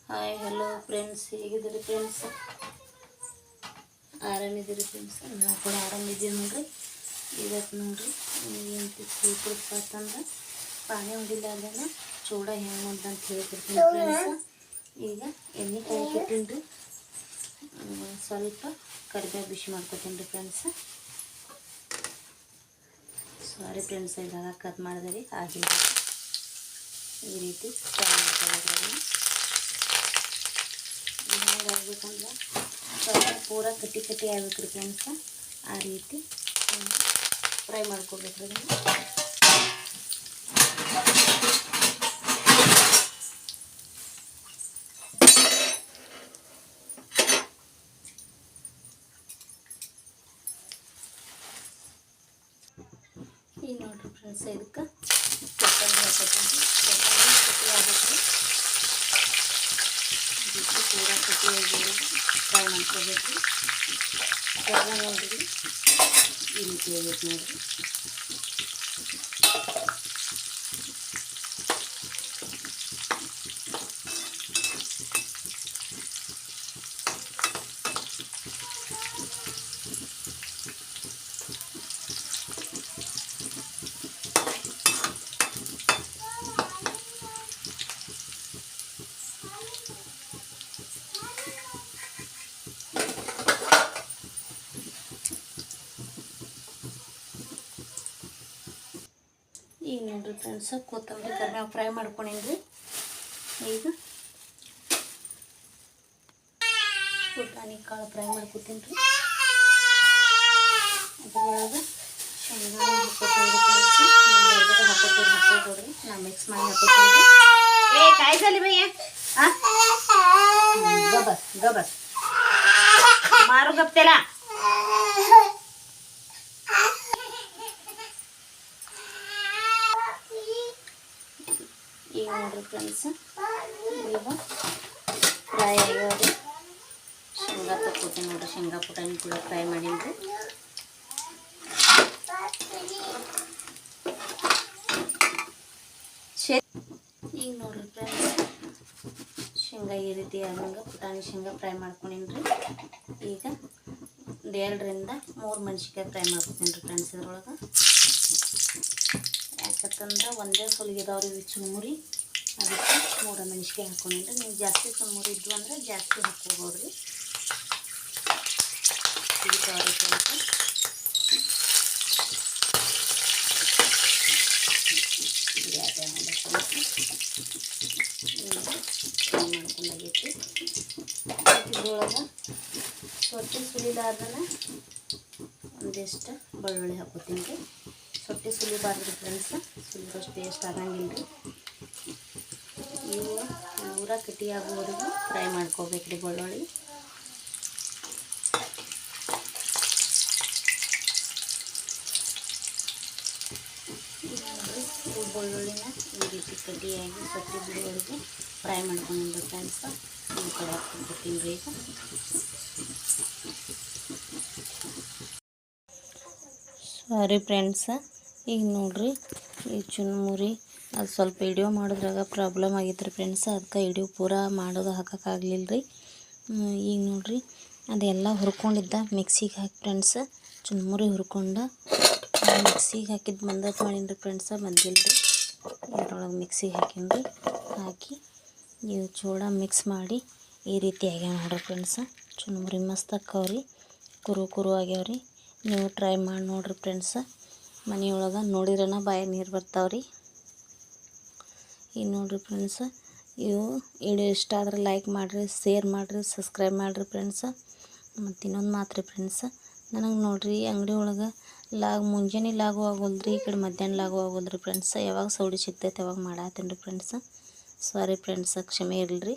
Hi hello friends, ಹೇಗಿದ್ದೀರಿ friends? ಆರಾಮಿದ್ದೀರಿ friends? ನಾವು ಕೂಡ ಆರಾಮಿದ್ದೀವಿ ನೋಡ್ರಿ. ಇವತ್ತು ನೋಡ್ರಿ ಏನು ಅಂತಂದ್ರೆ ಪಾನಿ ಹೊಡಿಲಾರ್ದನ ಚೂಡ ಹೆಂಗೆ ಅಂತ ಹೇಳ್ಕೊಡ್ತೀನಿ ಫ್ರೆಂಡ್ಸ್. ಈಗ ಎಣ್ಣೆ ಕಾಯಿಟ್ಟಿನಿ, ಸ್ವಲ್ಪ ಕರಿಬೇವು ಬಿಸಿ ಮಾಡ್ಕೊತೀನಿ ರೀ ಫ್ರೆಂಡ್ಸ್. ಸಾರಿ ಫ್ರೆಂಡ್ಸ್, ಇದಾಗ ಕಟ್ ಮಾಡಿದೆ ಆಗಿಲ್ಲ. ಈ ರೀತಿ ಫ್ರೈ ಮಾಡ್ಕೊಳ್ಳೋದ್ರಲ್ಲಿ ಹೆಂಗಾಗಬೇಕಂದ್ರೆ ಸ್ವಲ್ಪ ಪೂರ ಕಟ್ಟಿ ಆಗ್ಬೇಕು ರೀ ಫ್ರೆಂಡ್ಸ್. ಆ ರೀತಿ ಫ್ರೈ ಮಾಡ್ಕೊಬೇಕು ರೀ. ಈಗ ನೋಡಿರಿ ಫ್ರೆಂಡ್ಸ್, ಇದಕ್ಕೆ ಕೊತ್ತಂಬರಿ ಹಾಕೋತೀನಿ. ಕೊತ್ತಂಬರಿ ಕಟ್ಟಿ ಆಗಬೇಕು, ಪೂರ ಕಟ್ಟಿಯಾಗಿ ಫ್ರೈ ಮಾಡ್ಕೋಬೇಕು. ಎಲ್ಲ ನೋಡಿರಿ ಈ ರೀತಿ ಆಗೈತೆ ನೋಡಿರಿ. ಈಗ ನೋಡಿರಿ ಫ್ರೆಂಡ್ಸ್, ಕೊತ್ತಂಬರಿ ಕರಿಬೇವು ಫ್ರೈ ಮಾಡ್ಕೊಂಡೇನ್ರಿ. ಈಗ ಪುಟಾಣಿ ಕಾಳು ಫ್ರೈ ಮಾಡ್ಕೊತೀನಿ ರೀ. ಅದ್ರೊಳಗೆ ಶೇಂಗಾ ಹಾಕೋತೀನಿ ಫ್ರೆಂಡ್ಸ್. ಹಾಕೋಬೋದ್ರಿ, ನಾ ಮಿಕ್ಸ್ ಮಾಡಿ ಹಾಕೋತೀನಿ ರೀ. ಕಾಯಿ ಸಾಲಿ ಭಯ್ಯ ಗಬಸ್ ಗಬಸ್ ಮಾರು ಗಪ್ತೆಲ್ಲ. ಈಗ ನೋಡ್ರಿ ಫ್ರೆಂಡ್ಸ್, ಈಗ ಫ್ರೈ ಆಗ್ಯಾವ್ರಿ. ಶೇಂಗಾ ತಕ್ಕೋತೀನಿ ನೋಡ್ರಿ. ಶೇಂಗಾ ಪುಟಾಣಿ ಕೂಡ ಫ್ರೈ ಮಾಡೀನಿ. ಈಗ ನೋಡ್ರಿ ಫ್ರೆಂಡ್ಸ್, ಶೇಂಗಾ ಈ ರೀತಿ ಆದಂಗೆ ಪುಟಾಣಿ ಶೇಂಗಾ ಫ್ರೈ ಮಾಡ್ಕೊಂಡೀನಿ. ಈಗ 2 ರಿಂದ 3 ಮೆಣಸಿನ್ಕಾಯಿ ಫ್ರೈ ಮಾಡ್ಕೊತೀನಿ ರೀ ಫ್ರೆಂಡ್ಸ್. ಇದ್ರೊಳಗೆ ಯಾಕಂತಂದ್ರೆ ಒಂದೇ ಸುಲಿಗಿದವ್ರಿ ಇವು ಚುರುಮುರಿ, ಅದಕ್ಕೆ 3 ಮೆಣಸಿನ್ಕಾಯಿ ಹಾಕೊಂಡಿನಿ. ನೀವು ಜಾಸ್ತಿ ಚುರುಮುರಿ ಇದ್ವು ಅಂದ್ರೆ ಜಾಸ್ತಿ ಹಾಕ್ಕೋಬೋದ್ರಿ. ಸಿಗ್ತಾವ್ರಿ ಫ್ರೆಂಡ್ಸ್. ಮಾಡ್ಕೊಂಡಾಗೈತಿ. ಇದ್ರೊಳಗೆ ಸೊಟ್ಟಿ ಸುಲಿಲಾರ್ದನ ಒಂದಿಷ್ಟು ಬೆಳ್ಳುಳ್ಳಿ ಹಾಕೋತೀನಿ ರೀ. ಸೊಟ್ಟಿ ಸುಲಿಬಾರ್ದು ಫ್ರೆಂಡ್ಸ್, ಸುಲಿದಷ್ಟು ಟೇಸ್ಟ್ ಆಗಂಗಿಲ್ಲ ರೀ. ಇವು ಪೂರ ಕಟ್ಟಿ ಆಗೋವರೆಗೂ ಫ್ರೈ ಮಾಡ್ಕೋಬೇಕು ರೀ ಬೆಳ್ಳುಳ್ಳಿ. ಬೆಳ್ಳುಳ್ಳಿನ ಈ ರೀತಿ ಕಡ್ಡಿಯಾಗಿ ಸೊಟ್ಟಿ ಬಿಡುವವರೆಗೂ ಫ್ರೈ ಮಾಡ್ಕೊಂಡಿದ್ದು ಫ್ರೆಂಡ್ಸ್. ಈ ಕಡೆ ಹಾಕ್ಕೊಂಡ್ಬಿಡ್ತೀನಿ ರೀ. ಈಗ ಸಾರಿ ಫ್ರೆಂಡ್ಸ್, ಈಗ ನೋಡ್ರಿ ಈ ಚುರುಮುರಿ ಅದು ಸ್ವಲ್ಪ ವಿಡಿಯೋ ಮಾಡೋದ್ರಾಗ ಪ್ರಾಬ್ಲಮ್ ಆಗಿತ್ತು ರೀ ಫ್ರೆಂಡ್ಸ್. ಅದಕ್ಕೆ ವಿಡಿಯೋ ಪೂರ ಮಾಡೋದು ಹಾಕೋಕ್ಕಾಗಲಿಲ್ಲ ರೀ. ಈಗ ನೋಡ್ರಿ ಅದೆಲ್ಲ ಹುರ್ಕೊಂಡಿದ್ದ ಮಿಕ್ಸಿಗೆ ಹಾಕಿ ಫ್ರೆಂಡ್ಸ್. ಚುರುಮುರಿ ಹುರ್ಕೊಂಡು ಮಿಕ್ಸಿಗೆ ಹಾಕಿದ್ದು ಬಂದತ್ ಮಾಡೀನಿ ರೀ ಫ್ರೆಂಡ್ಸ. ಬಂದಿಲ್ಲ ರೀ. ಇದ್ರೊಳಗೆ ಮಿಕ್ಸಿಗೆ ಹಾಕೀನಿ ರೀ. ಹಾಕಿ ಇವು ಚೂಡ ಮಿಕ್ಸ್ ಮಾಡಿ ಈ ರೀತಿ ಆಗ್ಯಾವ ನೋಡ್ರಿ ಫ್ರೆಂಡ್ಸ. ಚುರುಮುರಿ ಮಸ್ತ್ ಆಕ್ಕವ್ರಿ, ಕುರು ಆಗ್ಯಾವ್ರಿ. ನೀವು ಟ್ರೈ ಮಾಡಿ ನೋಡಿರಿ ಫ್ರೆಂಡ್ಸ. ಮನೆಯೊಳಗೆ ನೋಡಿದ್ರನ ಬಾಯಾಗ ನೀರು ಬರ್ತಾವ್ರಿ. ಈಗ ನೋಡಿರಿ ಫ್ರೆಂಡ್ಸ, ಇವು ವಿಡಿಯೋ ಇಷ್ಟ ಆದ್ರೆ ಲೈಕ್ ಮಾಡಿರಿ, ಶೇರ್ ಮಾಡಿರಿ, ಸಬ್ಸ್ಕ್ರೈಬ್ ಮಾಡಿರಿ ಫ್ರೆಂಡ್ಸ. ಮತ್ತು ಇನ್ನೊಂದು ಮಾತು ರೀ ಫ್ರೆಂಡ್ಸ, ನನಗೆ ನೋಡಿರಿ ಅಂಗಡಿ ಒಳಗೆ ಮುಂಜಾನೆ ಲಾಗು ಆಗೋಲ್ರಿ, ಈ ಕಡೆ ಮಧ್ಯಾಹ್ನ ಲಾಗು ಆಗೋಲ್ರಿ ಫ್ರೆಂಡ್ಸ. ಯಾವಾಗ ಸೌಡಿ ಸಿಗ್ತೈತೆ ಅವಾಗ ಮಾಡತ್ತೀನಿ ರೀ ಫ್ರೆಂಡ್ಸ. ಸಾರಿ ಫ್ರೆಂಡ್ಸ, ಕ್ಷಮೆ ಇರಲಿ ರೀ.